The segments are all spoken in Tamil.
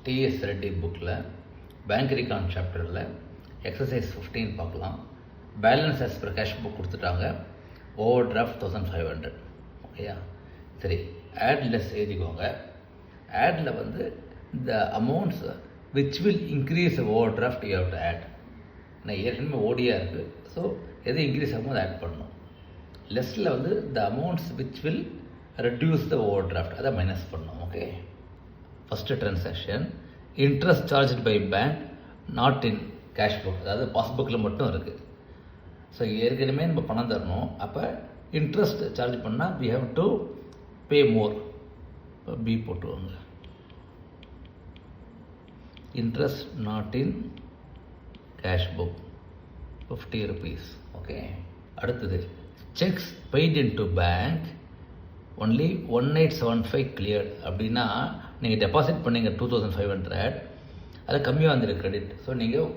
டிஎஸ் ரெட்டி புக்கில் பேங்க் ரிகான் சாப்டரில் எக்ஸசைஸ் 15 பார்க்கலாம். Balance as per cash book கொடுத்துட்டாங்க. Overdraft 1500. ஓகேயா? சரி, ஆட் லெஸ் எழுதிக்கோங்க. ஆடில் வந்து இந்த amounts which will increase overdraft you have to add. நான் ஏற்கனவே ஓடியாக இருக்குது. ஸோ எது இன்க்ரீஸ் ஆகும் அதை ஆட் பண்ணணும். லெஸ்ஸில் வந்து the amounts which will reduce the overdraft அதை மைனஸ் பண்ணணும். Okay, first transaction interest charge by bank not in cash book, அதாவது பாஸ்புக்கில் மட்டும் இருக்குது. ஸோ ஏற்கனவே நம்ம பணம் தரணும். அப்போ இன்ட்ரெஸ்ட் சார்ஜ் பண்ணால் we have to pay more. இப்போ பி போட்டுவாங்க. Interest not in cash book 50 rupees. Okay, அடுத்தது cheques paid into bank only 1875 clear. அப்படின்னா நீங்கள் டெபாசிட் பண்ணீங்க 2500, அதில் கம்மியாக வந்துருக்கு கிரெடிட். ஸோ நீங்கள்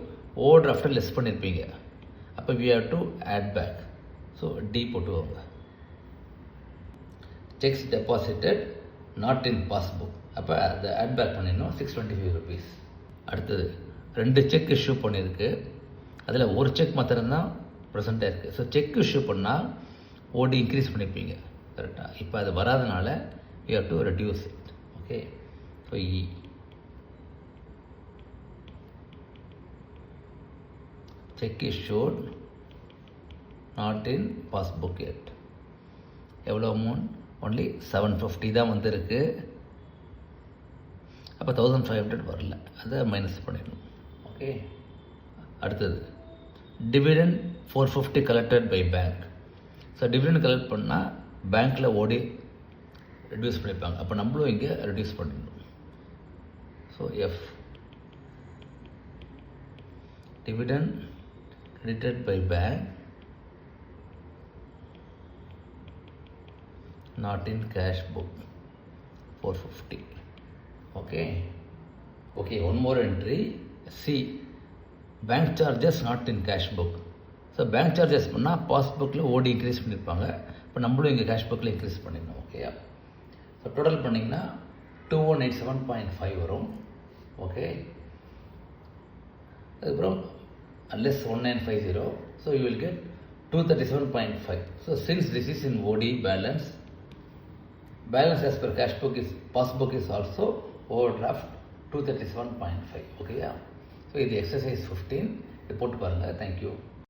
ஓவர் டிராஃப்டை லெஸ் பண்ணியிருப்பீங்க. அப்போ we have to add back. So D போட்டுவாங்க. Cheques deposited not in passbook, அப்போ அதை ஆட் பேக் பண்ணிடணும் 625 rupees. அடுத்தது 2 செக் இஷ்யூ பண்ணியிருக்கு. அதில் ஒரு செக் மாத்திரம்தான் ப்ரெசண்ட்டாக இருக்குது. ஸோ செக் இஷ்யூ பண்ணால் ஓடி இன்க்ரீஸ் பண்ணியிருப்பீங்க, கரெக்டாக? இப்போ அது வராதனால you have to reduce it. Okay, so a cheque issued not in passbook yet. எவ்வளோ அமௌண்ட்? ஒன்லி 750 தான் வந்திருக்கு. அப்போ 1500 வரல, அதை மைனஸ் பண்ணிடணும். ஓகே, அடுத்தது dividend 450 collected by bank. So dividend collect பண்ணால் பேங்க்கில் ஓடி ரெடியூஸ் பண்ணியிருப்பாங்க. அப்போ நம்மளும் இங்கே ரெடியூஸ் பண்ணிடணும். So F dividend credited by bank not in cash book 450. okay, one more entry. C, bank charges not in cash book. So bank charges பண்ணால் பாஸ்புக்கில் ஓடி இன்க்ரீஸ் பண்ணியிருப்பாங்க. இப்போ நம்மளும் இங்கே கேஷ் புக்கில் இன்க்ரீஸ் பண்ணிடணும். ஓகேயா? ஸோ டோட்டல் பண்ணிங்கன்னா 2187.5 வரும். ஓகே, அதுக்கப்புறம் less 1950, so you will get 237.5. so since this is in OD balance as per cash book is passbook is also overdraft 237.5. okay, yeah. So இது exercise 15 இது போட்டு பாருங்க. Thank you.